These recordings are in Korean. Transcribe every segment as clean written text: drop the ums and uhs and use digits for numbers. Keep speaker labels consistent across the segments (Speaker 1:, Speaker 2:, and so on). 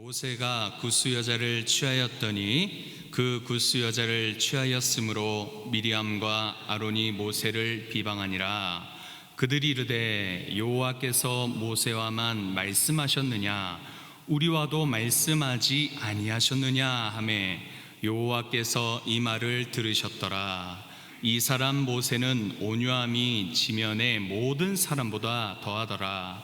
Speaker 1: 모세가 굿수 여자를 취하였더니 그 굿수 여자를 취하였으므로 미리암과 아론이 모세를 비방하니라. 그들이 이르되 여호와께서 모세와만 말씀하셨느냐 우리와도 말씀하지 아니하셨느냐 하매 여호와께서 이 말을 들으셨더라. 이 사람 모세는 온유함이 지면의 모든 사람보다 더하더라.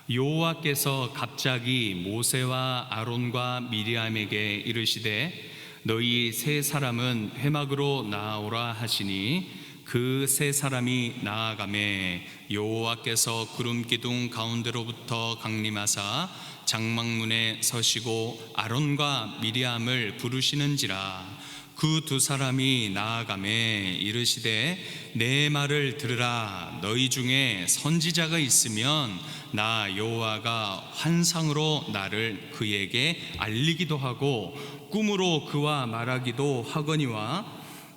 Speaker 1: 여호와께서 갑자기 모세와 아론과 미리암에게 이르시되 너희 세 사람은 회막으로 나아오라 하시니 그 세 사람이 나아가매 여호와께서 구름 기둥 가운데로부터 강림하사 장막문에 서시고 아론과 미리암을 부르시는지라. 그 두 사람이 나아가매 이르시되 내 말을 들으라. 너희 중에 선지자가 있으면 나 여호와가 환상으로 나를 그에게 알리기도 하고 꿈으로 그와 말하기도 하거니와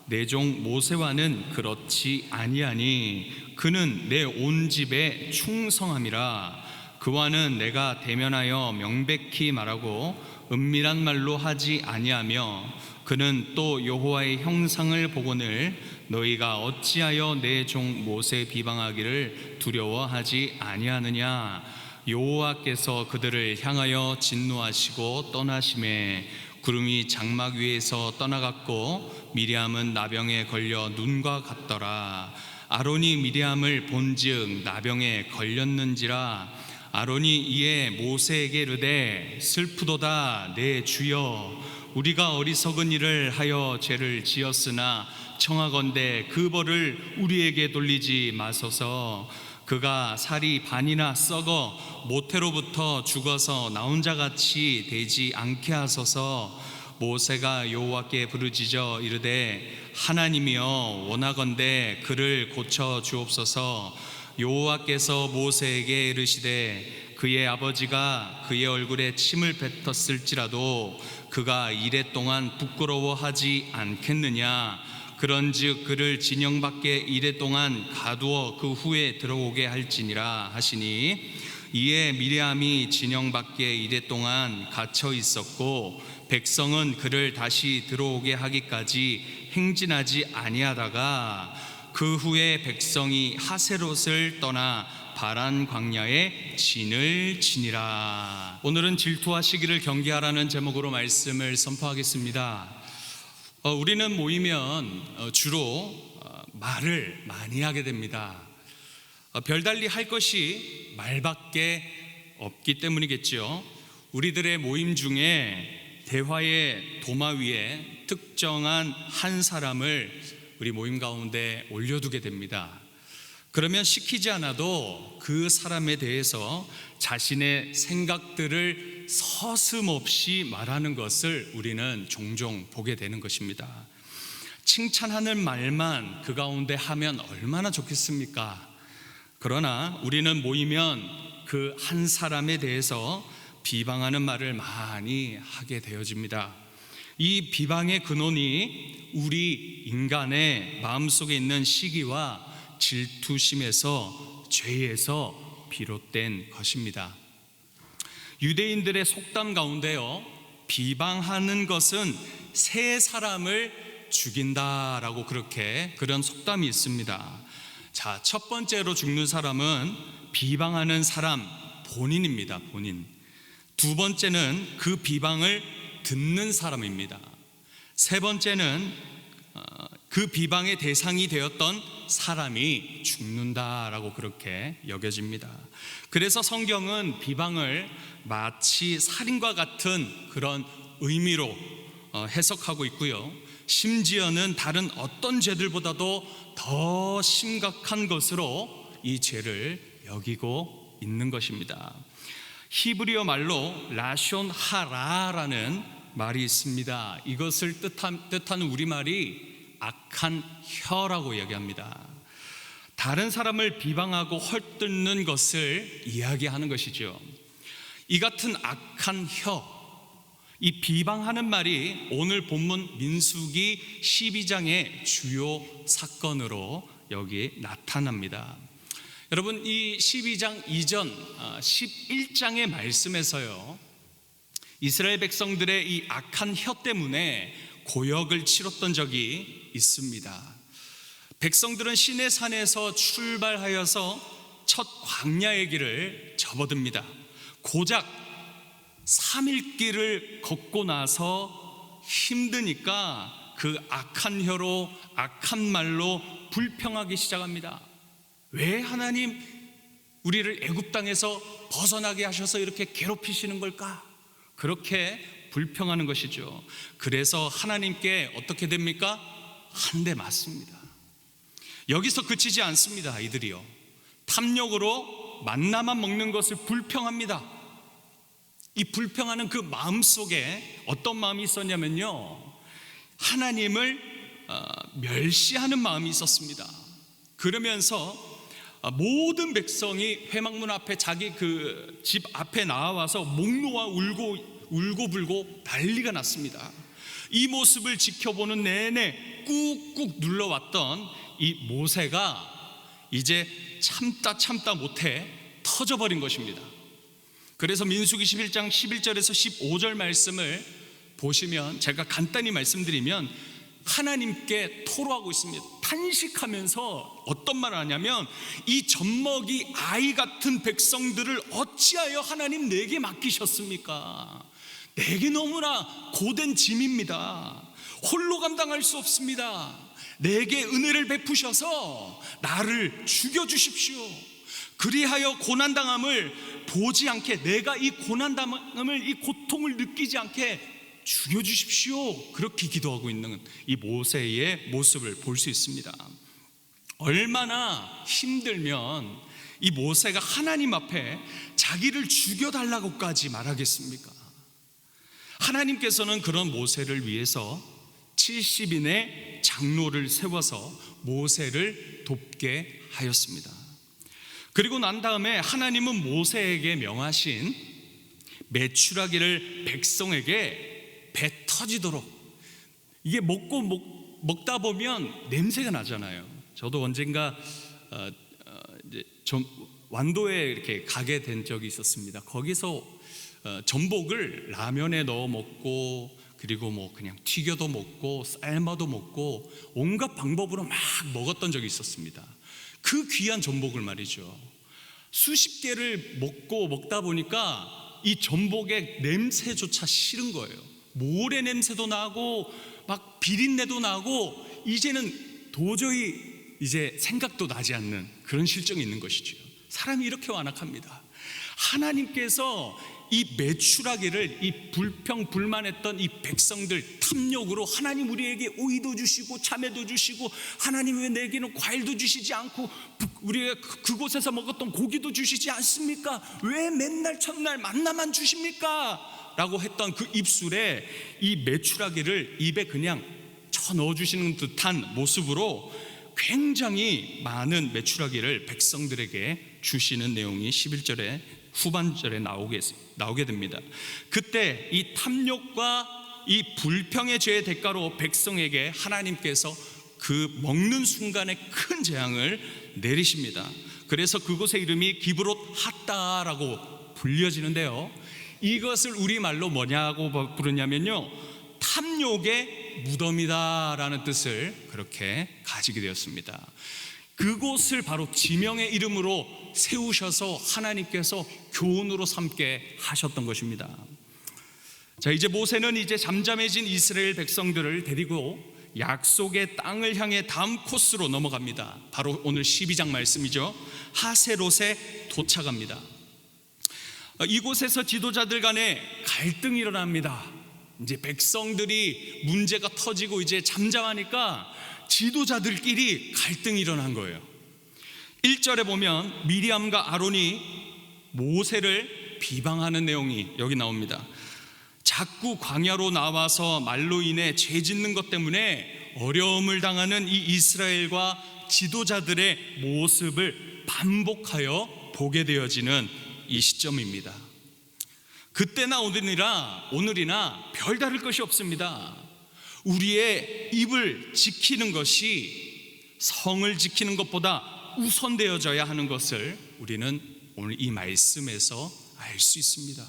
Speaker 1: 내 종 모세와는 그렇지 아니하니 그는 내 온 집에 충성함이라. 그와는 내가 대면하여 명백히 말하고 은밀한 말로 하지 아니하며 그는 또 여호와의 형상을 보거늘 너희가 어찌하여 내 종 모세 비방하기를 두려워하지 아니하느냐. 여호와께서 그들을 향하여 진노하시고 떠나심에 구름이 장막 위에서 떠나갔고 미리암은 나병에 걸려 눈과 같더라. 아론이 미리암을 본즉 나병에 걸렸는지라. 아론이 이에 모세에게 이르되 슬프도다 내 주여 우리가 어리석은 일을 하여 죄를 지었으나 청하건대 그 벌을 우리에게 돌리지 마소서. 그가 살이 반이나 썩어 모태로부터 죽어서 나온 자같이 되지 않게 하소서. 모세가 여호와께 부르짖어 이르되 하나님이여 원하건대 그를 고쳐 주옵소서. 여호와께서 모세에게 이르시되 그의 아버지가 그의 얼굴에 침을 뱉었을지라도 그가 이레 동안 부끄러워하지 않겠느냐. 그런즉 그를 진영 밖에 이레 동안 가두어 그 후에 들어오게 할지니라 하시니 이에 미리암이 진영 밖에 이레 동안 갇혀 있었고 백성은 그를 다시 들어오게 하기까지 행진하지 아니하다가 그 후에 백성이 하세롯을 떠나 바란 광야에 진을 치니라. 오늘은 질투와 시기를 경계하라는 제목으로 말씀을 선포하겠습니다. 우리는 모이면 주로 말을 많이 하게 됩니다. 별달리 할 것이 말밖에 없기 때문이겠죠. 우리들의 모임 중에 대화의 도마 위에 특정한 한 사람을 우리 모임 가운데 올려두게 됩니다. 그러면 시키지 않아도 그 사람에 대해서 자신의 생각들을 서슴없이 말하는 것을 우리는 종종 보게 되는 것입니다. 칭찬하는 말만 그 가운데 하면 얼마나 좋겠습니까? 그러나 우리는 모이면 그 한 사람에 대해서 비방하는 말을 많이 하게 되어집니다. 이 비방의 근원이 우리 인간의 마음속에 있는 시기와 질투심에서 죄에서 비롯된 것입니다. 유대인들의 속담 가운데요, 비방하는 것은 세 사람을 죽인다라고 그런 속담이 있습니다. 자, 첫 번째로 죽는 사람은 비방하는 사람 본인입니다. 본인. 두 번째는 그 비방을 듣는 사람입니다. 세 번째는 그 비방의 대상이 되었던 사람이 죽는다라고 그렇게 여겨집니다. 그래서 성경은 비방을 마치 살인과 같은 그런 의미로 해석하고 있고요. 심지어는 다른 어떤 죄들보다도 더 심각한 것으로 이 죄를 여기고 있는 것입니다. 히브리어 말로 라숀 하라라는 말이 있습니다. 이것을 뜻하는 우리말이 악한 혀라고 이야기합니다. 다른 사람을 비방하고 헐뜯는 것을 이야기하는 것이죠. 이 같은 악한 혀, 이 비방하는 말이 오늘 본문 민수기 12장의 주요 사건으로 여기 나타납니다. 여러분, 이 12장 이전 11장의 말씀에서요, 이스라엘 백성들의 이 악한 혀 때문에 고역을 치렀던 적이 있습니다. 백성들은 시내산에서 출발하여서 첫 광야의 길을 접어듭니다. 고작 3일 길을 걷고 나서 힘드니까 그 악한 혀로 악한 말로 불평하기 시작합니다. 왜 하나님 우리를 애굽 땅에서 벗어나게 하셔서 이렇게 괴롭히시는 걸까? 그렇게 불평하는 것이죠. 그래서 하나님께 어떻게 됩니까? 한 대 맞습니다. 여기서 그치지 않습니다. 이들이요, 탐욕으로 만나만 먹는 것을 불평합니다. 이 불평하는 그 마음 속에 어떤 마음이 있었냐면요, 하나님을 멸시하는 마음이 있었습니다. 그러면서 모든 백성이 회막문 앞에 자기 그 집 앞에 나와서 목 놓아 울고 불고 난리가 났습니다. 이 모습을 지켜보는 내내 꾹꾹 눌러왔던 이 모세가 이제 참다 못해 터져버린 것입니다. 그래서 민수기 11장 11절에서 15절 말씀을 보시면, 제가 간단히 말씀드리면 하나님께 토로하고 있습니다. 탄식하면서 어떤 말을 하냐면, 이 젖먹이 아이 같은 백성들을 어찌하여 하나님 내게 맡기셨습니까? 내게 너무나 고된 짐입니다. 홀로 감당할 수 없습니다. 내게 은혜를 베푸셔서 나를 죽여주십시오. 그리하여 고난당함을 보지 않게, 내가 이 고난당함을, 이 고통을 느끼지 않게 죽여주십시오. 그렇게 기도하고 있는 이 모세의 모습을 볼 수 있습니다. 얼마나 힘들면 이 모세가 하나님 앞에 자기를 죽여달라고까지 말하겠습니까? 하나님께서는 그런 모세를 위해서 70인의 장로를 세워서 모세를 돕게 하였습니다. 그리고 난 다음에 하나님은 모세에게 명하신 메추라기를 백성에게 배 터지도록, 이게 먹다 보면 냄새가 나잖아요. 저도 언젠가 이제 완도에 이렇게 가게 된 적이 있었습니다. 거기서 전복을 라면에 넣어 먹고, 그리고 뭐 그냥 튀겨도 먹고 삶아도 먹고 온갖 방법으로 막 먹었던 적이 있었습니다. 그 귀한 전복을 말이죠, 수십 개를 먹다 보니까 이 전복의 냄새조차 싫은 거예요. 모래 냄새도 나고 막 비린내도 나고, 이제는 도저히 이제 생각도 나지 않는 그런 실정이 있는 것이죠. 사람이 이렇게 완악합니다. 하나님께서 이 메추라기를, 이 불평불만했던 이 백성들 탐욕으로, 하나님 우리에게 오이도 주시고 참외도 주시고, 하나님 왜 내게는 과일도 주시지 않고 우리가 그곳에서 먹었던 고기도 주시지 않습니까? 왜 맨날 첫날 만나만 주십니까? 라고 했던 그 입술에 이 메추라기를 입에 그냥 쳐 넣어 주시는 듯한 모습으로 굉장히 많은 메추라기를 백성들에게 주시는 내용이 11절에 후반절에 나오게 됩니다. 그때 이 탐욕과 이 불평의 죄의 대가로 백성에게 하나님께서 그 먹는 순간에 큰 재앙을 내리십니다. 그래서 그곳의 이름이 기브롯 핫다라고 불려지는데요, 이것을 우리말로 뭐냐고 부르냐면요, 탐욕의 무덤이다라는 뜻을 그렇게 가지게 되었습니다. 그곳을 바로 지명의 이름으로 세우셔서 하나님께서 교훈으로 삼게 하셨던 것입니다. 자, 이제 모세는 이제 잠잠해진 이스라엘 백성들을 데리고 약속의 땅을 향해 다음 코스로 넘어갑니다. 바로 오늘 12장 말씀이죠. 하세롯에 도착합니다. 이곳에서 지도자들 간에 갈등이 일어납니다. 이제 백성들이 문제가 터지고 이제 잠잠하니까 지도자들끼리 갈등이 일어난 거예요. 1절에 보면 미리암과 아론이 모세를 비방하는 내용이 여기 나옵니다. 자꾸 광야로 나와서 말로 인해 죄 짓는 것 때문에 어려움을 당하는 이 이스라엘과 지도자들의 모습을 반복하여 보게 되어지는 이 시점입니다. 그때나 오늘이나 별다를 것이 없습니다. 우리의 입을 지키는 것이 성을 지키는 것보다 우선되어져야 하는 것을 우리는 오늘 이 말씀에서 알 수 있습니다.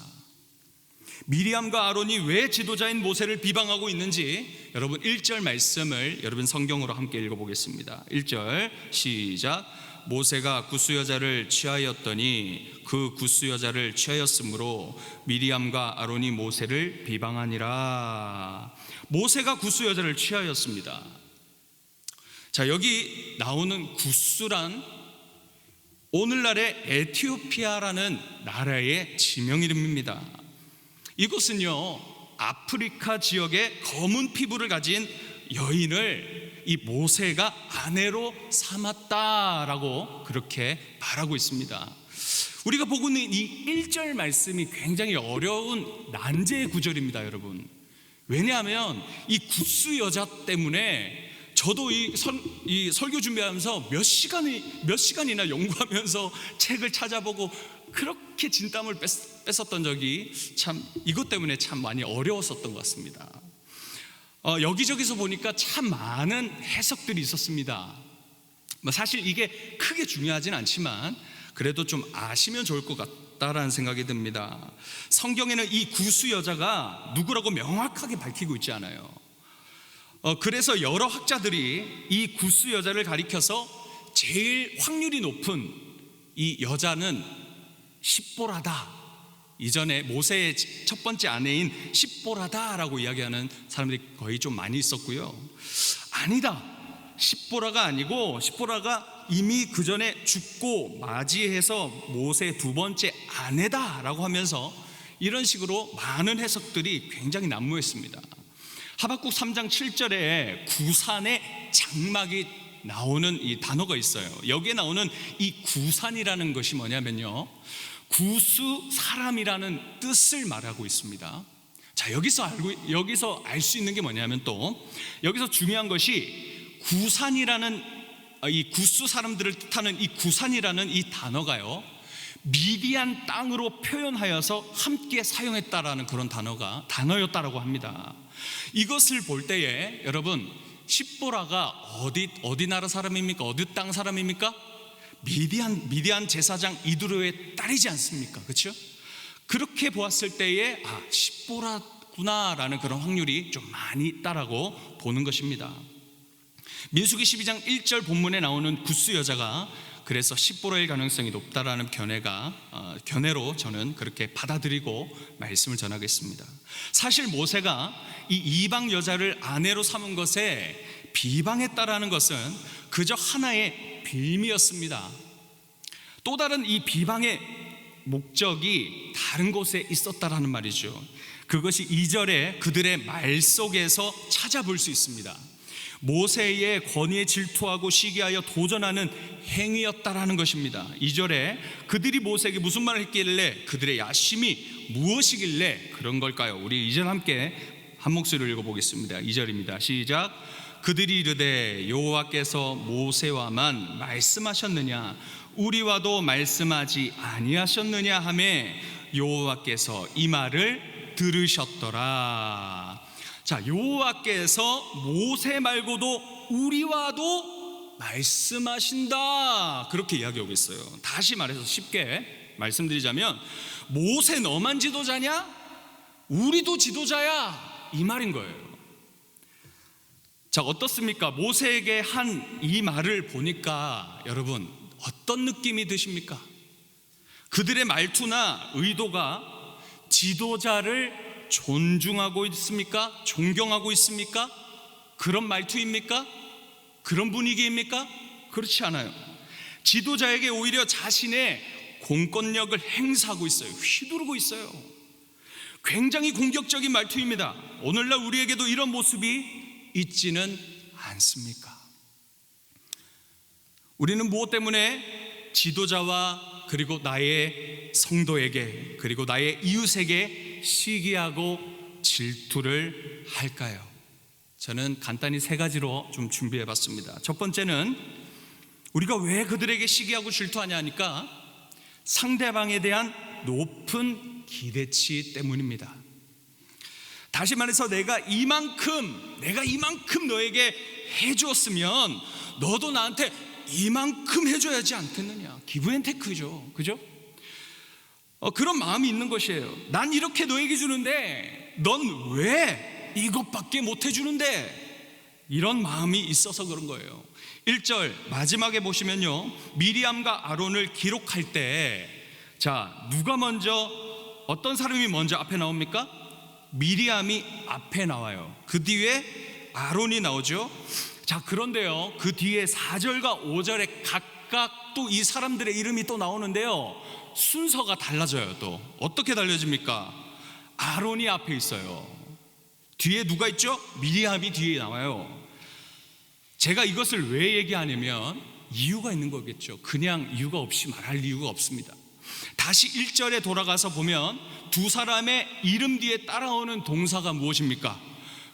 Speaker 1: 미리암과 아론이 왜 지도자인 모세를 비방하고 있는지 여러분 1절 말씀을 여러분 성경으로 함께 읽어보겠습니다. 1절 시작. 모세가 구스 여자를 취하였더니 그 구스 여자를 취하였으므로 미리암과 아론이 모세를 비방하니라. 모세가 구스 여자를 취하였습니다. 자, 여기 나오는 구스란 오늘날의 에티오피아라는 나라의 지명 이름입니다. 이곳은요, 아프리카 지역의 검은 피부를 가진 여인을 이 모세가 아내로 삼았다라고 그렇게 말하고 있습니다. 우리가 보고 있는 이 1절 말씀이 굉장히 어려운 난제의 구절입니다, 여러분. 왜냐하면 이 구스 여자 때문에 저도 이 설교 준비하면서 몇 시간이나 연구하면서 책을 찾아보고 그렇게 진땀을 뺐었던 적이 참 이것 때문에 참 많이 어려웠었던 것 같습니다. 여기저기서 보니까 참 많은 해석들이 있었습니다. 사실 이게 크게 중요하진 않지만 그래도 좀 아시면 좋을 것 같다라는 생각이 듭니다. 성경에는 이 구스 여자가 누구라고 명확하게 밝히고 있지 않아요. 그래서 여러 학자들이 이 구스 여자를 가리켜서 제일 확률이 높은 이 여자는 십보라다, 이전에 모세의 첫 번째 아내인 십보라다라고 이야기하는 사람들이 거의 좀 많이 있었고요. 아니다, 십보라가 아니고 십보라가 이미 그 전에 죽고 맞이해서 모세의 두 번째 아내다라고 하면서 이런 식으로 많은 해석들이 굉장히 난무했습니다. 하박국 3장 7절에 구산의 장막이 나오는 이 단어가 있어요. 여기에 나오는 이 구산이라는 것이 뭐냐면요, 구수 사람이라는 뜻을 말하고 있습니다. 자, 여기서 알 수 있는 게 뭐냐면 또 여기서 중요한 것이 구산이라는 이 구수 사람들을 뜻하는 이 구산이라는 이 단어가요, 미디안 땅으로 표현하여서 함께 사용했다라는 그런 단어였다라고 합니다. 이것을 볼 때에 여러분, 십보라가 어디 나라 사람입니까? 어디 땅 사람입니까? 미디안 제사장 이드로의 딸이지 않습니까? 그렇죠? 그렇게 보았을 때에 십보라구나라는 그런 확률이 좀 많이 있다라고 보는 것입니다. 민수기 12장 1절 본문에 나오는 구스 여자가 그래서 십보라일 가능성이 높다라는 견해로 저는 그렇게 받아들이고 말씀을 전하겠습니다. 사실 모세가 이 이방 여자를 아내로 삼은 것에 비방했다라는 것은 그저 하나의 빌미였습니다. 또 다른 이 비방의 목적이 다른 곳에 있었다라는 말이죠. 그것이 2절에 그들의 말 속에서 찾아볼 수 있습니다. 모세의 권위에 질투하고 시기하여 도전하는 행위였다라는 것입니다. 2절에 그들이 모세에게 무슨 말을 했길래, 그들의 야심이 무엇이길래 그런 걸까요? 우리 2절 함께 한 목소리로 읽어보겠습니다. 2절입니다. 시작. 그들이 이르되 여호와께서 모세와만 말씀하셨느냐, 우리와도 말씀하지 아니하셨느냐 하매 여호와께서 이 말을 들으셨더라. 자, 여호와께서 모세 말고도 우리와도 말씀하신다, 그렇게 이야기하고 있어요. 다시 말해서 쉽게 말씀드리자면, 모세 너만 지도자냐? 우리도 지도자야, 이 말인 거예요. 자, 어떻습니까? 모세에게 한 이 말을 보니까 여러분 어떤 느낌이 드십니까? 그들의 말투나 의도가 지도자를 존중하고 있습니까? 존경하고 있습니까? 그런 말투입니까? 그런 분위기입니까? 그렇지 않아요. 지도자에게 오히려 자신의 공권력을 행사하고 있어요. 휘두르고 있어요. 굉장히 공격적인 말투입니다. 오늘날 우리에게도 이런 모습이 있지는 않습니까? 우리는 무엇 때문에 지도자와 그리고 나의 성도에게 그리고 나의 이웃에게 시기하고 질투를 할까요? 저는 간단히 3가지로 좀 준비해 봤습니다. 첫 번째는 우리가 왜 그들에게 시기하고 질투하냐 하니까 상대방에 대한 높은 기대치 때문입니다. 다시 말해서 내가 이만큼 너에게 해주었으면 너도 나한테 이만큼 해줘야지 않겠느냐. 기브앤테크죠, 그죠? 그런 마음이 있는 것이에요. 난 이렇게 너에게 주는데 넌 왜 이것밖에 못 해주는데? 이런 마음이 있어서 그런 거예요. 1절 마지막에 보시면요, 미리암과 아론을 기록할 때, 자, 누가 먼저, 어떤 사람이 먼저 앞에 나옵니까? 미리암이 앞에 나와요. 그 뒤에 아론이 나오죠. 자, 그런데요, 그 뒤에 4절과 5절에 각각 또 이 사람들의 이름이 또 나오는데요, 순서가 달라져요. 또 어떻게 달라집니까? 아론이 앞에 있어요. 뒤에 누가 있죠? 미리암이 뒤에 나와요. 제가 이것을 왜 얘기하냐면 이유가 있는 거겠죠. 그냥 이유가 없이 말할 이유가 없습니다. 다시 1절에 돌아가서 보면 두 사람의 이름 뒤에 따라오는 동사가 무엇입니까?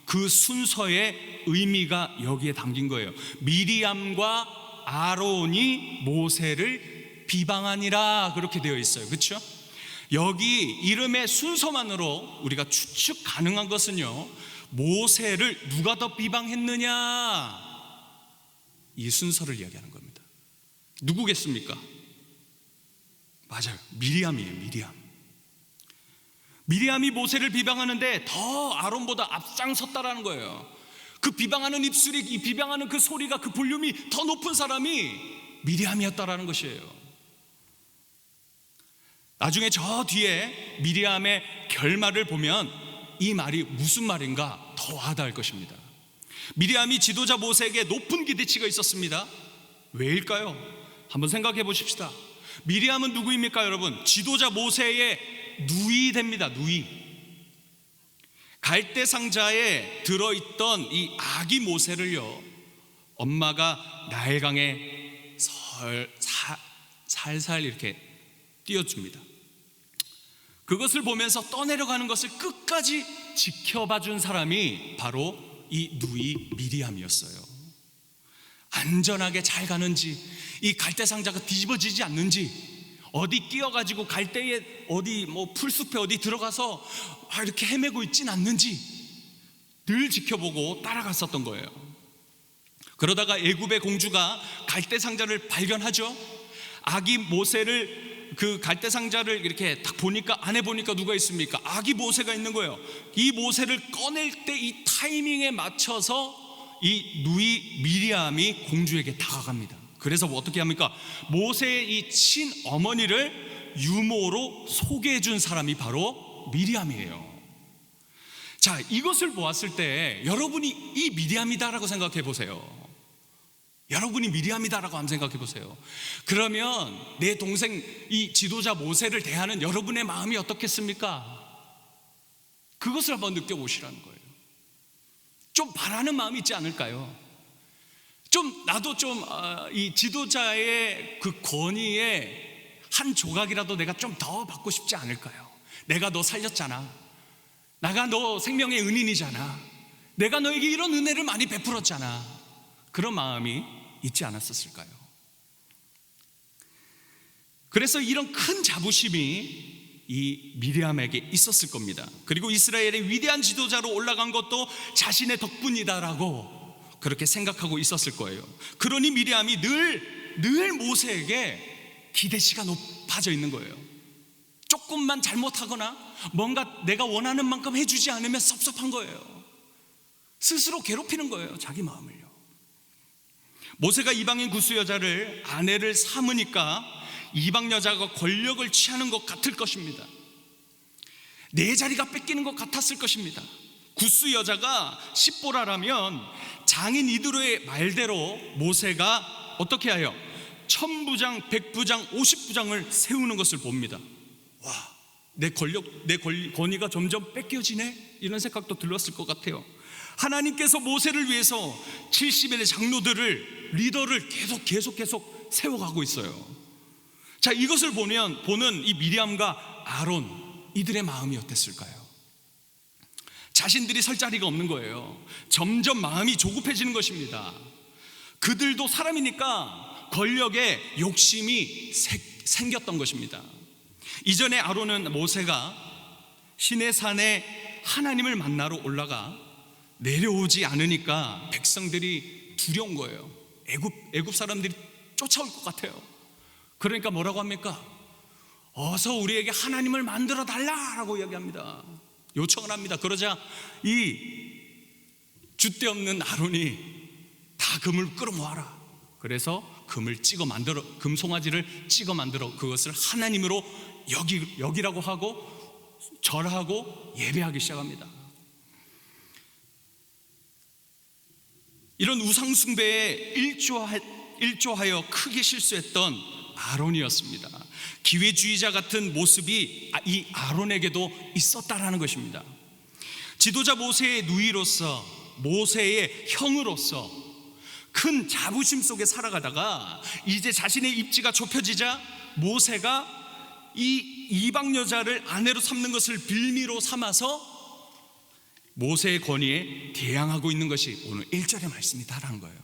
Speaker 1: 그 순서의 의미가 여기에 담긴 거예요. 미리암과 아론이 모세를 비방하니라, 그렇게 되어 있어요. 그렇죠? 여기 이름의 순서만으로 우리가 추측 가능한 것은요, 모세를 누가 더 비방했느냐, 이 순서를 이야기하는 겁니다. 누구겠습니까? 맞아요, 미리암이에요. 미리암이 모세를 비방하는데 더 아론보다 앞장섰다라는 거예요. 그 비방하는 입술이, 이 비방하는 그 소리가, 그 볼륨이 더 높은 사람이 미리암이었다라는 것이에요. 나중에 저 뒤에 미리암의 결말을 보면 이 말이 무슨 말인가 더 와닿을 것입니다. 미리암이 지도자 모세에게 높은 기대치가 있었습니다. 왜일까요? 한번 생각해 보십시다. 미리암은 누구입니까, 여러분? 지도자 모세의 누이 됩니다. 누이. 갈대 상자에 들어있던 이 아기 모세를요, 엄마가 나일강에 살살 이렇게 띄워줍니다. 그것을 보면서 떠내려가는 것을 끝까지 지켜봐 준 사람이 바로 이 누이 미리암이었어요. 안전하게 잘 가는지, 이 갈대 상자가 뒤집어지지 않는지, 어디 끼어가지고 갈대에 어디 풀숲에 어디 들어가서 이렇게 헤매고 있진 않는지 늘 지켜보고 따라갔었던 거예요. 그러다가 애굽의 공주가 갈대 상자를 발견하죠. 아기 모세를, 그 갈대 상자를 이렇게 딱 보니까, 안에 보니까 누가 있습니까? 아기 모세가 있는 거예요. 이 모세를 꺼낼 때 이 타이밍에 맞춰서 이 누이 미리암이 공주에게 다가갑니다. 그래서 어떻게 합니까? 모세의 이 친어머니를 유모로 소개해 준 사람이 바로 미리암이에요. 자, 이것을 보았을 때 여러분이 이 미리암이다라고 생각해 보세요. 여러분이 미리암이다라고 한번 생각해 보세요. 그러면 내 동생 이 지도자 모세를 대하는 여러분의 마음이 어떻겠습니까? 그것을 한번 느껴보시라는 거예요. 좀 바라는 마음이 있지 않을까요? 좀 나도 좀 이 지도자의 그 권위의 한 조각이라도 내가 좀 더 받고 싶지 않을까요? 내가 너 살렸잖아. 내가 너 생명의 은인이잖아. 내가 너에게 이런 은혜를 많이 베풀었잖아. 그런 마음이 있지 않았었을까요? 그래서 이런 큰 자부심이 이 미리암에게 있었을 겁니다. 그리고 이스라엘의 위대한 지도자로 올라간 것도 자신의 덕분이다라고 그렇게 생각하고 있었을 거예요. 그러니 미리암이 늘 모세에게 기대치가 높아져 있는 거예요. 조금만 잘못하거나 뭔가 내가 원하는 만큼 해주지 않으면 섭섭한 거예요. 스스로 괴롭히는 거예요, 자기 마음을요. 모세가 이방인 구스 여자를 아내를 삼으니까 이방 여자가 권력을 취하는 것 같을 것입니다. 내 자리가 뺏기는 것 같았을 것입니다. 구스 여자가 십보라라면 장인 이드로의 말대로 모세가 어떻게 하여 1000부장, 100부장, 50부장을 세우는 것을 봅니다. 와, 내 권위가 점점 뺏겨지네? 이런 생각도 들었을 것 같아요. 하나님께서 모세를 위해서 70인의 장로들을, 리더를 계속 세워가고 있어요. 자, 이것을 보는 이 미리암과 아론, 이들의 마음이 어땠을까요? 자신들이 설 자리가 없는 거예요. 점점 마음이 조급해지는 것입니다. 그들도 사람이니까 권력에 욕심이 생겼던 것입니다. 이전에 아론은 모세가 시내산에 하나님을 만나러 올라가 내려오지 않으니까 백성들이 두려운 거예요. 애굽 사람들이 쫓아올 것 같아요. 그러니까 뭐라고 합니까? 어서 우리에게 하나님을 만들어 달라라고 이야기합니다. 요청을 합니다. 그러자 이 줏대 없는 아론이 다 금을 끌어모아라. 그래서 금 송아지를 찍어 만들어 그것을 하나님으로 여기라고 하고 절하고 예배하기 시작합니다. 이런 우상 숭배에 일조하여 크게 실수했던 아론이었습니다. 기회주의자 같은 모습이 이 아론에게도 있었다라는 것입니다. 지도자 모세의 누이로서, 모세의 형으로서 큰 자부심 속에 살아가다가 이제 자신의 입지가 좁혀지자 모세가 이 이방 여자를 아내로 삼는 것을 빌미로 삼아서 모세의 권위에 대항하고 있는 것이 오늘 1절의 말씀이다라는 거예요.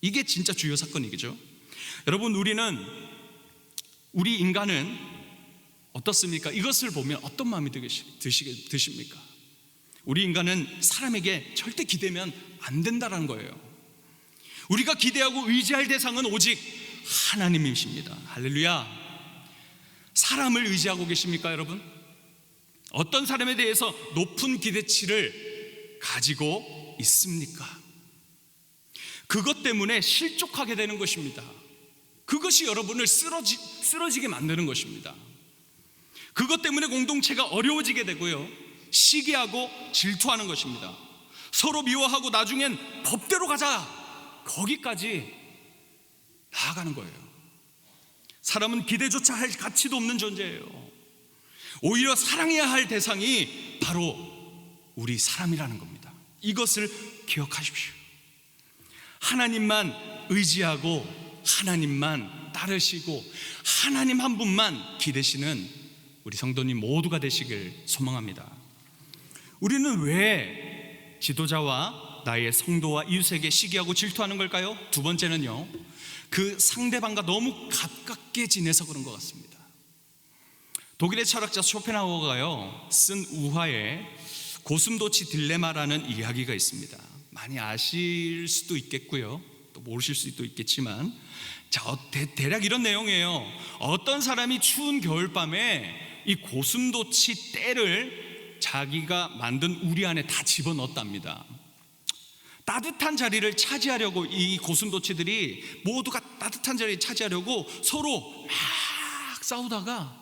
Speaker 1: 이게 진짜 주요 사건이죠. 여러분, 우리 인간은 어떻습니까? 이것을 보면 어떤 마음이 드십니까? 우리 인간은 사람에게 절대 기대면 안 된다는 거예요. 우리가 기대하고 의지할 대상은 오직 하나님이십니다. 할렐루야. 사람을 의지하고 계십니까, 여러분? 어떤 사람에 대해서 높은 기대치를 가지고 있습니까? 그것 때문에 실족하게 되는 것입니다. 그것이 여러분을 쓰러지게 만드는 것입니다. 그것 때문에 공동체가 어려워지게 되고요, 시기하고 질투하는 것입니다. 서로 미워하고 나중엔 법대로 가자, 거기까지 나아가는 거예요. 사람은 기대조차 할 가치도 없는 존재예요. 오히려 사랑해야 할 대상이 바로 우리 사람이라는 겁니다. 이것을 기억하십시오. 하나님만 의지하고 하나님만 따르시고 하나님 한 분만 기대시는 우리 성도님 모두가 되시길 소망합니다. 우리는 왜 지도자와 나의 성도와 이웃에게 시기하고 질투하는 걸까요? 두 번째는요, 그 상대방과 너무 가깝게 지내서 그런 것 같습니다. 독일의 철학자 쇼펜하우어가요 쓴 우화에 고슴도치 딜레마라는 이야기가 있습니다. 많이 아실 수도 있겠고요, 또 모르실 수도 있겠지만, 대략 이런 내용이에요. 어떤 사람이 추운 겨울밤에 이 고슴도치 떼를 자기가 만든 우리 안에 다 집어넣었답니다. 따뜻한 자리를 차지하려고 이 고슴도치들이 모두가 따뜻한 자리를 차지하려고 서로 막 싸우다가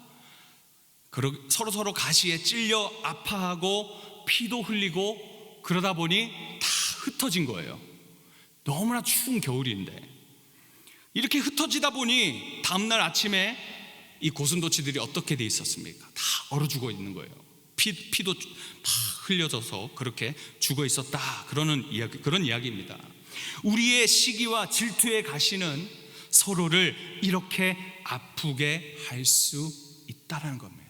Speaker 1: 서로 가시에 찔려 아파하고 피도 흘리고 그러다 보니 다 흩어진 거예요. 너무나 추운 겨울인데 이렇게 흩어지다 보니 다음날 아침에 이 고슴도치들이 어떻게 돼 있었습니까? 다 얼어 죽어 있는 거예요. 피도 막 흘려져서 그렇게 죽어 있었다, 그런 이야기입니다. 우리의 시기와 질투의 가시는 서로를 이렇게 아프게 할 수 있다는 겁니다.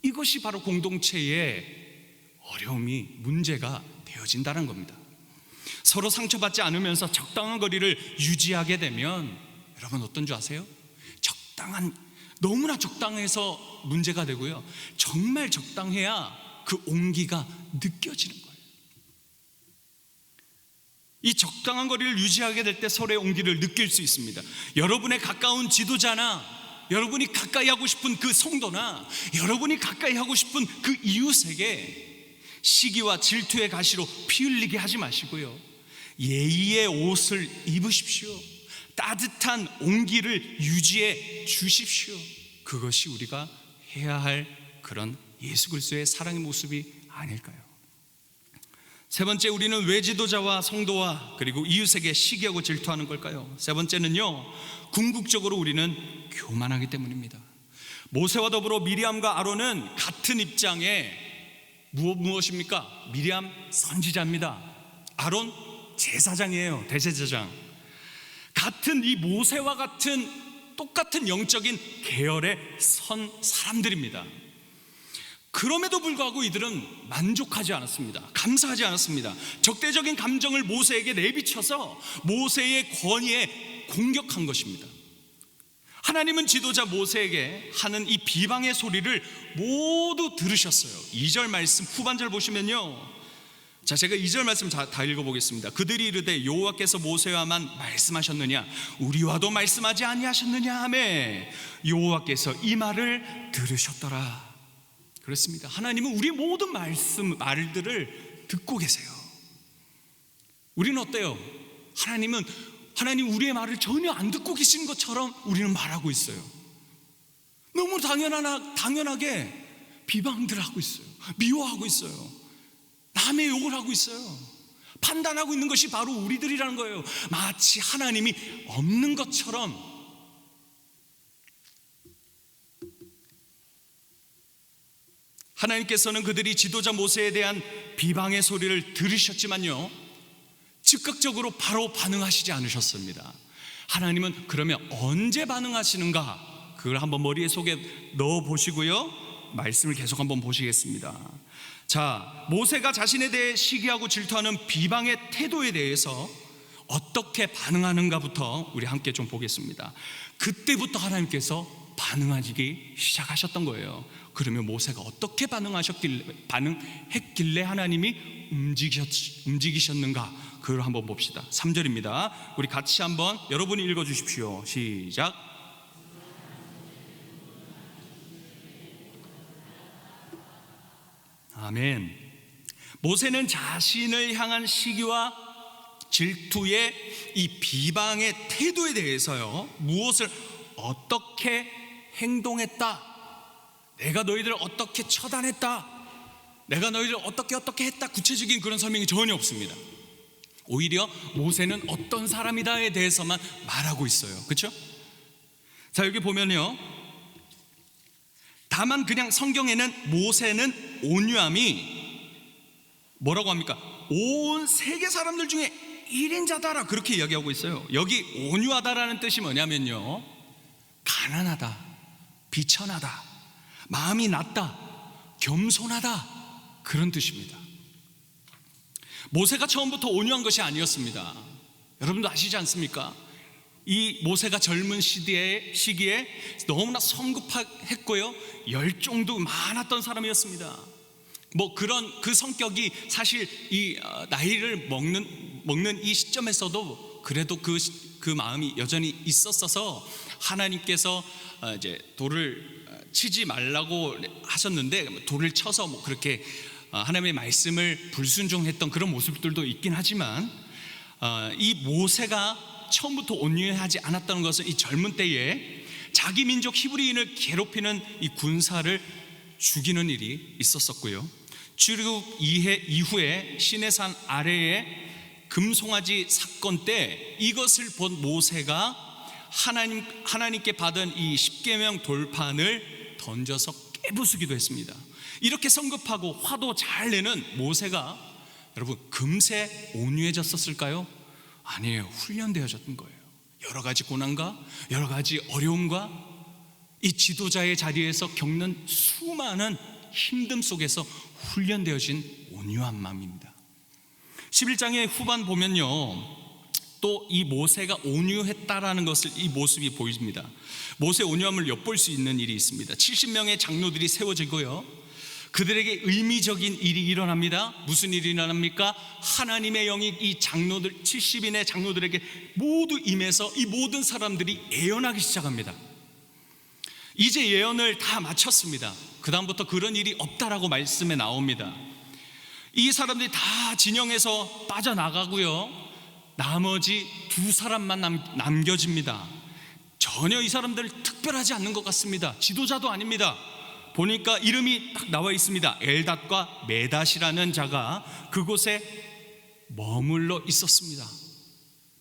Speaker 1: 이것이 바로 공동체의 어려움이 문제가 되어진다는 겁니다. 서로 상처받지 않으면서 적당한 거리를 유지하게 되면 여러분 어떤 줄 아세요? 너무나 적당해서 문제가 되고요, 정말 적당해야 그 온기가 느껴지는 거예요. 이 적당한 거리를 유지하게 될 때 서로의 온기를 느낄 수 있습니다. 여러분의 가까운 지도자나 여러분이 가까이 하고 싶은 그 성도나 여러분이 가까이 하고 싶은 그 이웃에게 시기와 질투의 가시로 피 흘리게 하지 마시고요, 예의의 옷을 입으십시오. 따뜻한 온기를 유지해 주십시오. 그것이 우리가 해야 할 그런 예수 그리스도의 사랑의 모습이 아닐까요? 세 번째, 우리는 왜 지도자와 성도와 그리고 이웃에게 시기하고 질투하는 걸까요? 세 번째는요, 궁극적으로 우리는 교만하기 때문입니다. 모세와 더불어 미리암과 아론은 같은 입장에 무엇입니까? 미리암 선지자입니다. 아론 제사장이에요. 대제사장. 같은 이 모세와 똑같은 영적인 계열의 선 사람들입니다. 그럼에도 불구하고 이들은 만족하지 않았습니다. 감사하지 않았습니다. 적대적인 감정을 모세에게 내비쳐서 모세의 권위에 공격한 것입니다. 하나님은 지도자 모세에게 하는 이 비방의 소리를 모두 들으셨어요. 2절 말씀 후반절 보시면요, 자, 제가 2절 말씀 다 읽어보겠습니다. 그들이 이르되 여호와께서 모세와만 말씀하셨느냐 우리와도 말씀하지 아니하셨느냐 하매 여호와께서 이 말을 들으셨더라. 그렇습니다. 하나님은 우리의 모든 말들을 듣고 계세요. 우리는 어때요? 하나님 우리의 말을 전혀 안 듣고 계신 것처럼 우리는 말하고 있어요. 너무 당연하게 비방들 하고 있어요. 미워하고 있어요. 남의 욕을 하고 있어요. 판단하고 있는 것이 바로 우리들이라는 거예요. 마치 하나님이 없는 것처럼. 하나님께서는 그들이 지도자 모세에 대한 비방의 소리를 들으셨지만요, 즉각적으로 바로 반응하시지 않으셨습니다. 하나님은 그러면 언제 반응하시는가? 그걸 한번 머리에 속에 넣어 보시고요, 말씀을 계속 한번 보시겠습니다. 자, 모세가 자신에 대해 시기하고 질투하는 비방의 태도에 대해서 어떻게 반응하는가부터 우리 함께 좀 보겠습니다. 그때부터 하나님께서 반응하기 시작하셨던 거예요. 그러면 모세가 어떻게 반응했길래 하나님이 움직이셨는가? 그걸 한번 봅시다. 3절입니다. 우리 같이 한번 여러분이 읽어주십시오. 시작. 아멘. 모세는 자신을 향한 시기와 질투의 이 비방의 태도에 대해서요, 무엇을 어떻게 행동했다, 내가 너희들을 어떻게 처단했다, 내가 너희를 어떻게 했다, 구체적인 그런 설명이 전혀 없습니다. 오히려 모세는 어떤 사람이다에 대해서만 말하고 있어요. 그렇죠? 자, 여기 보면요, 다만 그냥 성경에는 모세는 온유함이 뭐라고 합니까? 온 세계 사람들 중에 1인자다라 그렇게 이야기하고 있어요. 여기 온유하다라는 뜻이 뭐냐면요, 가난하다, 비천하다, 마음이 낮다, 겸손하다, 그런 뜻입니다. 모세가 처음부터 온유한 것이 아니었습니다. 여러분도 아시지 않습니까? 이 모세가 젊은 시기에 너무나 성급했고요, 열정도 많았던 사람이었습니다. 그런 그 성격이 사실 이 나이를 먹는 이 시점에서도 그래도 그 마음이 여전히 있었어서 하나님께서 이제 돌을 치지 말라고 하셨는데 돌을 쳐서 그렇게 하나님의 말씀을 불순종했던 그런 모습들도 있긴 하지만, 이 모세가 처음부터 온유하지 않았다는 것은 이 젊은 때에 자기 민족 히브리인을 괴롭히는 이 군사를 죽이는 일이 있었었고요, 출애굽 이후에 시내산 아래의 금송아지 사건 때 이것을 본 모세가 하나님께 받은 이 십계명 돌판을 던져서 깨부수기도 했습니다. 이렇게 성급하고 화도 잘 내는 모세가 여러분 금세 온유해졌었을까요? 아니에요. 훈련되어졌던 거예요. 여러 가지 고난과 여러 가지 어려움과 이 지도자의 자리에서 겪는 수많은 힘듦 속에서 훈련되어진 온유한 마음입니다. 11장의 후반 보면요, 또 이 모세가 온유했다라는 것을 이 모습이 보입니다. 모세의 온유함을 엿볼 수 있는 일이 있습니다. 70명의 장로들이 세워지고요, 그들에게 의미적인 일이 일어납니다. 무슨 일이 일어납니까? 하나님의 영이 이 장로들 70인의 장로들에게 모두 임해서 이 모든 사람들이 예언하기 시작합니다. 이제 예언을 다 마쳤습니다. 그 다음부터 그런 일이 없다라고 말씀에 나옵니다. 이 사람들이 다 진영에서 빠져나가고요, 나머지 2사람만 남겨집니다. 전혀 이 사람들 특별하지 않는 것 같습니다. 지도자도 아닙니다. 보니까 이름이 딱 나와 있습니다. 엘닷과 메닷이라는 자가 그곳에 머물러 있었습니다.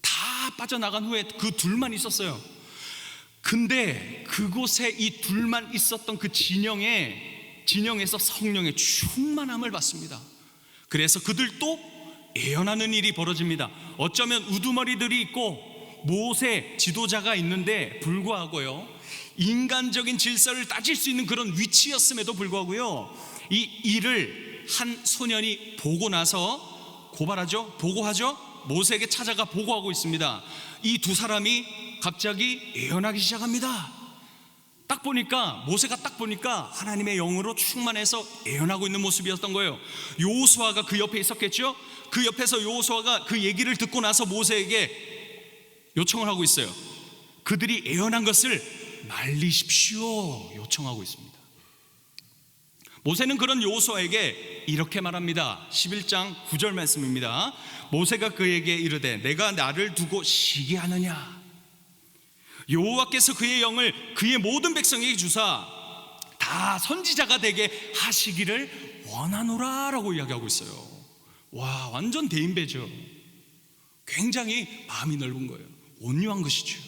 Speaker 1: 다 빠져나간 후에 그 둘만 있었어요. 근데 그곳에 이 둘만 있었던 그 진영에서 성령의 충만함을 받습니다. 그래서 그들도 예언하는 일이 벌어집니다. 어쩌면 우두머리들이 있고 모세 지도자가 있는데 불구하고요, 인간적인 질서를 따질 수 있는 그런 위치였음에도 불구하고요, 이 일을 한 소년이 보고 나서 보고하죠. 모세에게 찾아가 보고하고 있습니다. 이 2사람이 갑자기 예언하기 시작합니다. 딱 보니까 모세가 딱 보니까 하나님의 영으로 충만해서 예언하고 있는 모습이었던 거예요. 여호수아가 그 옆에 있었겠죠. 그 옆에서 여호수아가 그 얘기를 듣고 나서 모세에게 요청을 하고 있어요. 그들이 예언한 것을 말리십시오 요청하고 있습니다. 모세는 그런 여호수아에게 이렇게 말합니다. 11장 9절 말씀입니다. 모세가 그에게 이르되 내가 나를 두고 시기하느냐? 여호와께서 그의 영을 그의 모든 백성에게 주사 다 선지자가 되게 하시기를 원하노라 라고 이야기하고 있어요. 와, 완전 대인배죠. 굉장히 마음이 넓은 거예요. 온유한 것이죠.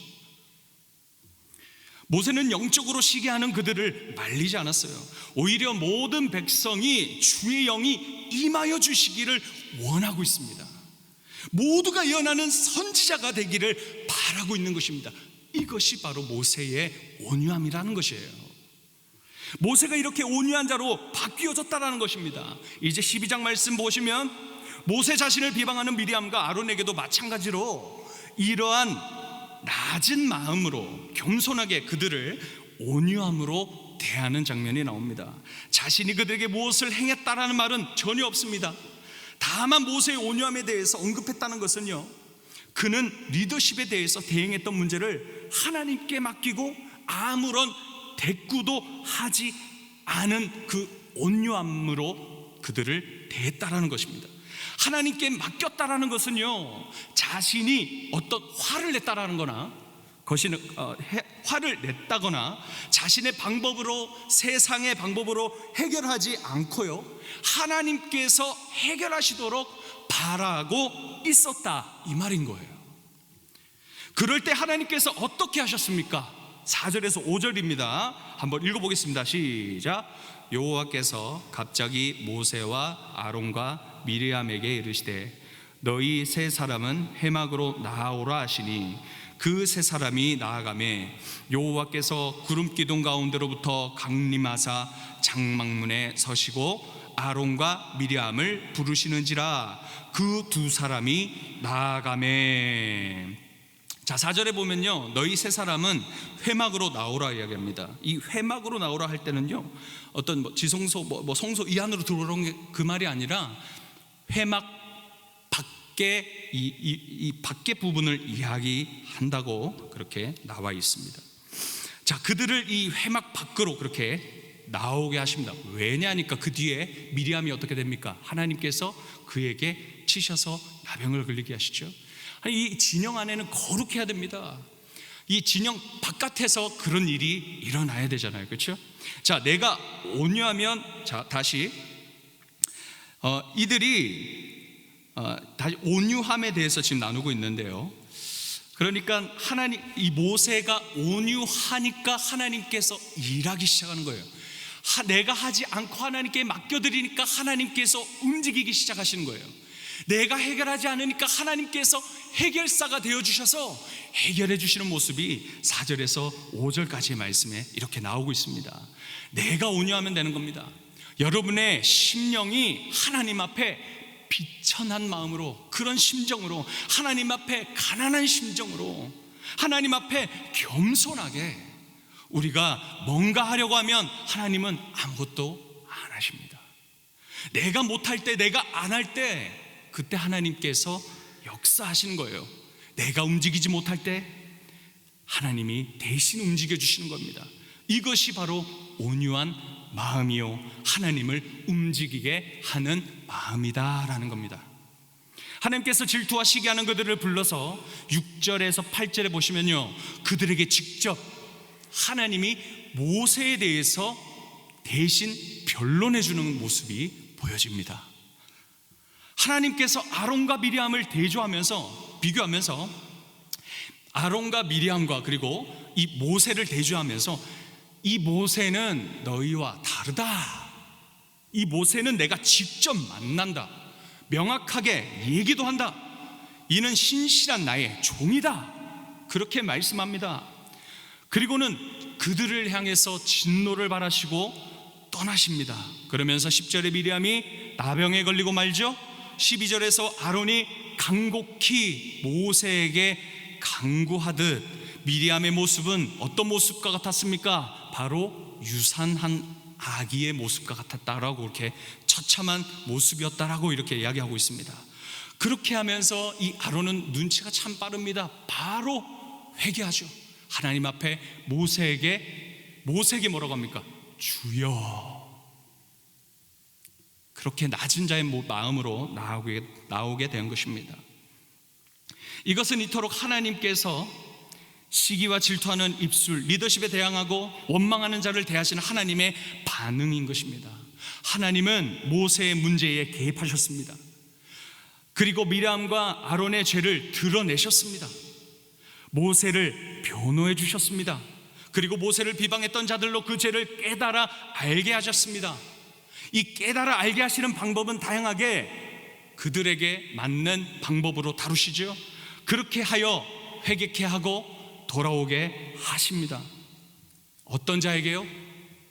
Speaker 1: 모세는 영적으로 시기하는 그들을 말리지 않았어요. 오히려 모든 백성이 주의 영이 임하여 주시기를 원하고 있습니다. 모두가 예언하는 선지자가 되기를 바라고 있는 것입니다. 이것이 바로 모세의 온유함이라는 것이에요. 모세가 이렇게 온유한 자로 바뀌어졌다는 것입니다. 이제 12장 말씀 보시면 모세 자신을 비방하는 미리암과 아론에게도 마찬가지로 이러한 낮은 마음으로 겸손하게 그들을 온유함으로 대하는 장면이 나옵니다. 자신이 그들에게 무엇을 행했다라는 말은 전혀 없습니다. 다만 모세의 온유함에 대해서 언급했다는 것은요, 그는 리더십에 대해서 대행했던 문제를 하나님께 맡기고 아무런 대꾸도 하지 않은 그 온유함으로 그들을 대했다라는 것입니다. 하나님께 맡겼다라는 것은요, 자신이 어떤 화를 냈다라는 거나 화를 냈다거나 자신의 방법으로, 세상의 방법으로 해결하지 않고요, 하나님께서 해결하시도록 바라고 있었다, 이 말인 거예요. 그럴 때 하나님께서 어떻게 하셨습니까? 4절에서 5절입니다. 한번 읽어보겠습니다. 시작. 여호와께서 갑자기 모세와 아론과 미리암에게 이르시되 너희 세 사람은 회막으로 나아오라 하시니 그 세 사람이 나아가매 여호와께서 구름 기둥 가운데로부터 강림하사 장막문에 서시고 아론과 미리암을 부르시는지라 그 두 사람이 나아가매. 자, 4절에 보면요, 너희 세 사람은 회막으로 나오라 이야기합니다. 이 회막으로 나오라 할 때는요, 어떤 지성소, 성소 이 안으로 들어오는 게 그 말이 아니라 회막 밖에 이 밖에 부분을 이야기한다고 그렇게 나와 있습니다. 자, 그들을 이 회막 밖으로 그렇게 나오게 하십니다. 왜냐하니까 그 뒤에 미리암이 어떻게 됩니까? 하나님께서 그에게 치셔서 나병을 걸리게 하시죠. 이 진영 안에는 거룩해야 됩니다. 이 진영 바깥에서 그런 일이 일어나야 되잖아요, 그렇죠? 자, 내가 온유하면, 자, 다시 이들이 다시 온유함에 대해서 지금 나누고 있는데요. 그러니까 하나님, 이 모세가 온유하니까 하나님께서 일하기 시작하는 거예요. 내가 하지 않고 하나님께 맡겨드리니까 하나님께서 움직이기 시작하시는 거예요. 내가 해결하지 않으니까 하나님께서 해결사가 되어주셔서 해결해 주시는 모습이 4절에서 5절까지의 말씀에 이렇게 나오고 있습니다. 내가 온유하면 되는 겁니다. 여러분의 심령이 하나님 앞에 비천한 마음으로, 그런 심정으로, 하나님 앞에 가난한 심정으로, 하나님 앞에 겸손하게 우리가 뭔가 하려고 하면 하나님은 아무것도 안 하십니다. 내가 못할 때, 내가 안 할 때 그때 하나님께서 역사하시는 거예요. 내가 움직이지 못할 때 하나님이 대신 움직여 주시는 겁니다. 이것이 바로 온유한 마음이요, 하나님을 움직이게 하는 마음이다라는 겁니다. 하나님께서 질투와 시기하는 그들을 불러서 6절에서 8절에 보시면요, 그들에게 직접 하나님이 모세에 대해서 대신 변론해 주는 모습이 보여집니다. 하나님께서 아론과 미리암을 대조하면서, 비교하면서 아론과 미리암과 그리고 이 모세를 대조하면서 이 모세는 너희와 다르다, 이 모세는 내가 직접 만난다, 명확하게 얘기도 한다, 이는 신실한 나의 종이다, 그렇게 말씀합니다. 그리고는 그들을 향해서 진노를 바라시고 떠나십니다. 그러면서 10절에 미리암이 나병에 걸리고 말죠. 12절에서 아론이 간곡히 모세에게 간구하듯 미리암의 모습은 어떤 모습과 같았습니까? 바로 유산한 아기의 모습과 같았다라고, 이렇게 처참한 모습이었다라고 이렇게 이야기하고 있습니다. 그렇게 하면서 이 아론은 눈치가 참 빠릅니다. 바로 회개하죠. 하나님 앞에 모세에게 뭐라고 합니까? 주여. 그렇게 낮은 자의 마음으로 나오게 된 것입니다. 이것은 이토록 하나님께서 시기와 질투하는 입술, 리더십에 대항하고 원망하는 자를 대하시는 하나님의 반응인 것입니다. 하나님은 모세의 문제에 개입하셨습니다. 그리고 미리암과 아론의 죄를 드러내셨습니다. 모세를 변호해 주셨습니다. 그리고 모세를 비방했던 자들로 그 죄를 깨달아 알게 하셨습니다. 이 깨달아 알게 하시는 방법은 다양하게 그들에게 맞는 방법으로 다루시죠. 그렇게 하여 회개케 하고 돌아오게 하십니다. 어떤 자에게요?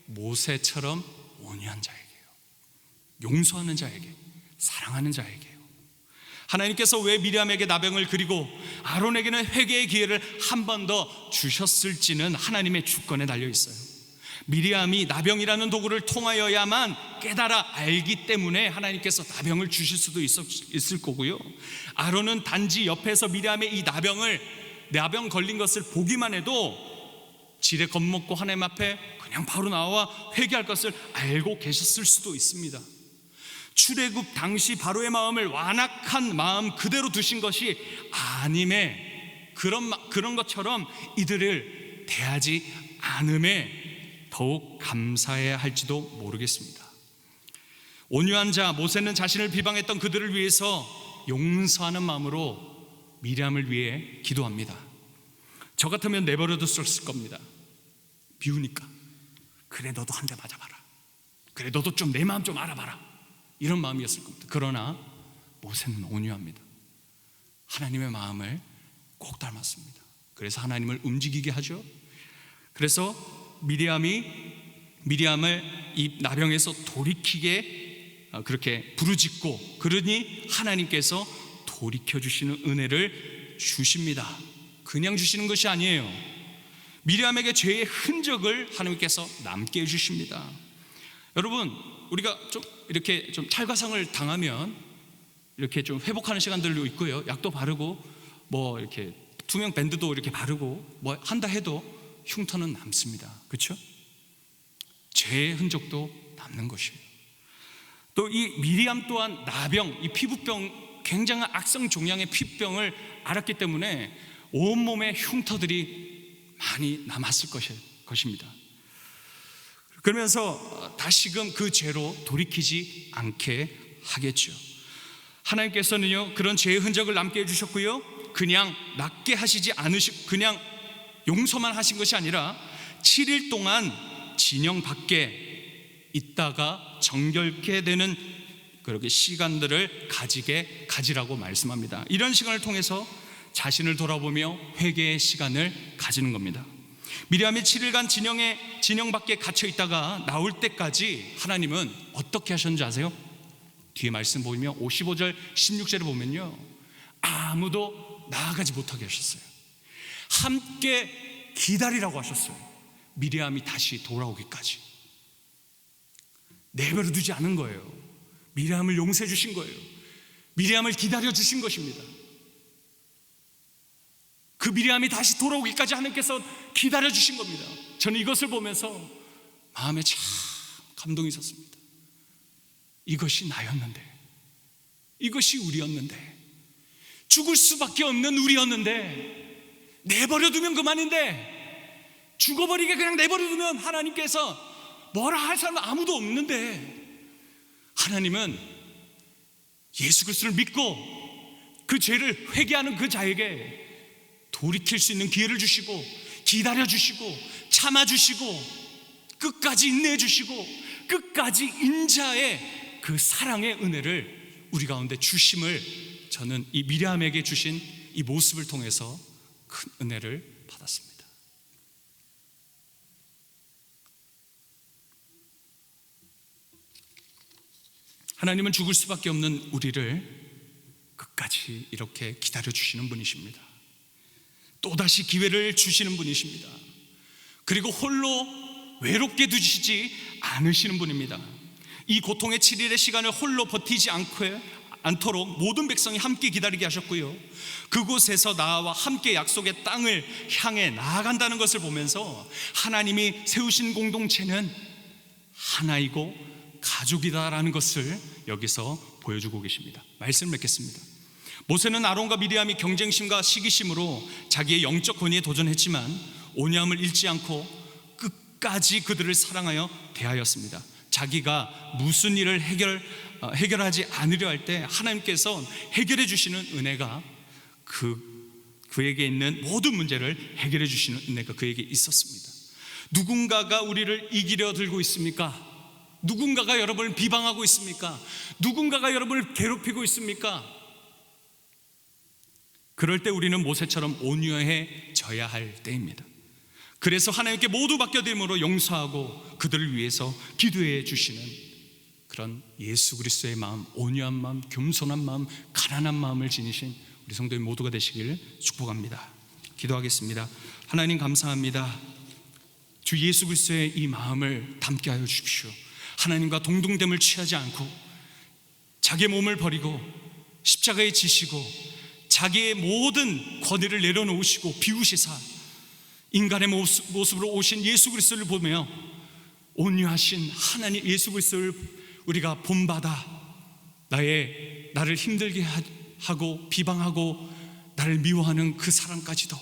Speaker 1: 모세처럼 온유한 자에게요. 용서하는 자에게, 사랑하는 자에게요. 하나님께서 왜 미리암에게 나병을, 그리고 아론에게는 회개의 기회를 한 번 더 주셨을지는 하나님의 주권에 달려 있어요. 미리암이 나병이라는 도구를 통하여야만 깨달아 알기 때문에 하나님께서 나병을 주실 수도 있을 거고요. 아론은 단지 옆에서 미리암의 이 나병 걸린 것을 보기만 해도 지레 겁먹고 하나님 앞에 그냥 바로 나와 회개할 것을 알고 계셨을 수도 있습니다. 출애굽 당시 바로의 마음을 완악한 마음 그대로 두신 것이 아님에 그런 것처럼 이들을 대하지 않음에 더욱 감사해야 할지도 모르겠습니다. 온유한 자 모세는 자신을 비방했던 그들을 위해서 용서하는 마음으로 미리암을 위해 기도합니다. 저 같으면 내버려뒀을 겁니다. 미우니까 그래 너도 한 대 맞아봐라, 그래 너도 좀 내 마음 좀 알아봐라, 이런 마음이었을 겁니다. 그러나 모세는 온유합니다. 하나님의 마음을 꼭 닮았습니다. 그래서 하나님을 움직이게 하죠. 그래서 미리암을 이 나병에서 돌이키게 그렇게 부르짖고, 그러니 하나님께서 돌이켜주시는 은혜를 주십니다. 그냥 주시는 것이 아니에요. 미리암에게 죄의 흔적을 하나님께서 남게 해주십니다. 여러분, 우리가 좀 이렇게 좀 찰과상을 당하면 이렇게 좀 회복하는 시간들도 있고요, 약도 바르고 뭐 이렇게 투명 밴드도 이렇게 바르고 뭐 한다 해도 흉터는 남습니다. 그렇죠? 죄의 흔적도 남는 것이에요. 또 이 미리암 또한 나병, 이 피부병, 굉장한 악성 종양의 피부병을 앓았기 때문에 온몸에 흉터들이 많이 남았을 것입니다. 그러면서 다시금 그 죄로 돌이키지 않게 하겠죠. 하나님께서는요, 그런 죄의 흔적을 남게 해주셨고요, 그냥 낫게 하시지 않으시고 그냥 용서만 하신 것이 아니라 7일 동안 진영 밖에 있다가 정결케 되는 그렇게 시간들을 가지라고 말씀합니다. 이런 시간을 통해서 자신을 돌아보며 회개의 시간을 가지는 겁니다. 미리암이 7일간 진영 밖에 갇혀 있다가 나올 때까지 하나님은 어떻게 하셨는지 아세요? 뒤에 말씀 보면 55절 16절에 보면요, 아무도 나아가지 못하게 하셨어요. 함께 기다리라고 하셨어요. 미리암이 다시 돌아오기까지 내버려 두지 않은 거예요. 미리암을 용서해 주신 거예요. 미리암을 기다려 주신 것입니다. 그 미리암이 다시 돌아오기까지 하나님께서 기다려 주신 겁니다. 저는 이것을 보면서 마음에 참 감동이 있었습니다. 이것이 나였는데, 이것이 우리였는데, 죽을 수밖에 없는 우리였는데, 내버려두면 그만인데, 죽어버리게 그냥 내버려두면 하나님께서 뭐라 할 사람은 아무도 없는데, 하나님은 예수 그리스도를 믿고 그 죄를 회개하는 그 자에게 돌이킬 수 있는 기회를 주시고, 기다려 주시고, 참아 주시고, 끝까지 인내해 주시고, 끝까지 인자의 그 사랑의 은혜를 우리 가운데 주심을 저는 이 미리암에게 주신 이 모습을 통해서 큰 은혜를 받았습니다. 하나님은 죽을 수밖에 없는 우리를 끝까지 이렇게 기다려 주시는 분이십니다. 또다시 기회를 주시는 분이십니다. 그리고 홀로 외롭게 두시지 않으시는 분입니다. 이 고통의 7일의 시간을 홀로 버티지 않도록 모든 백성이 함께 기다리게 하셨고요, 그곳에서 나와 함께 약속의 땅을 향해 나아간다는 것을 보면서 하나님이 세우신 공동체는 하나이고 가족이다라는 것을 여기서 보여주고 계십니다. 말씀을 맺겠습니다. 모세는 아론과 미리암이 경쟁심과 시기심으로 자기의 영적 권위에 도전했지만 온유함을 잃지 않고 끝까지 그들을 사랑하여 대하였습니다. 자기가 무슨 일을 해결하지 않으려 할 때 하나님께서 해결해 주시는 은혜가 그에게 있는 모든 문제를 해결해 주시는 은혜가 그에게 있었습니다. 누군가가 우리를 이기려 들고 있습니까? 누군가가 여러분을 비방하고 있습니까? 누군가가 여러분을 괴롭히고 있습니까? 그럴 때 우리는 모세처럼 온유해져야 할 때입니다. 그래서 하나님께 모두 맡겨드림으로 용서하고 그들을 위해서 기도해 주시는 그런 예수 그리스도의 마음, 온유한 마음, 겸손한 마음, 가난한 마음을 지니신 우리 성도님 모두가 되시길 축복합니다. 기도하겠습니다. 하나님 감사합니다. 주 예수 그리스도의 이 마음을 담게 하여 주십시오. 하나님과 동등됨을 취하지 않고 자기의 몸을 버리고 십자가에 지시고 자기의 모든 권위를 내려놓으시고 비우시사 인간의 모습으로 오신 예수 그리스도를 보며 온유하신 하나님 예수 그리스도를 우리가 본받아 나를 힘들게 하고 비방하고 나를 미워하는 그 사람까지도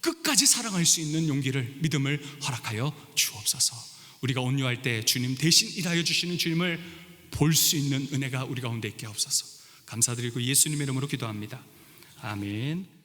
Speaker 1: 끝까지 사랑할 수 있는 용기를, 믿음을 허락하여 주옵소서. 우리가 온유할 때 주님 대신 일하여 주시는 주님을 볼 수 있는 은혜가 우리 가운데 있게 하옵소서. 감사드리고 예수님의 이름으로 기도합니다. 아멘.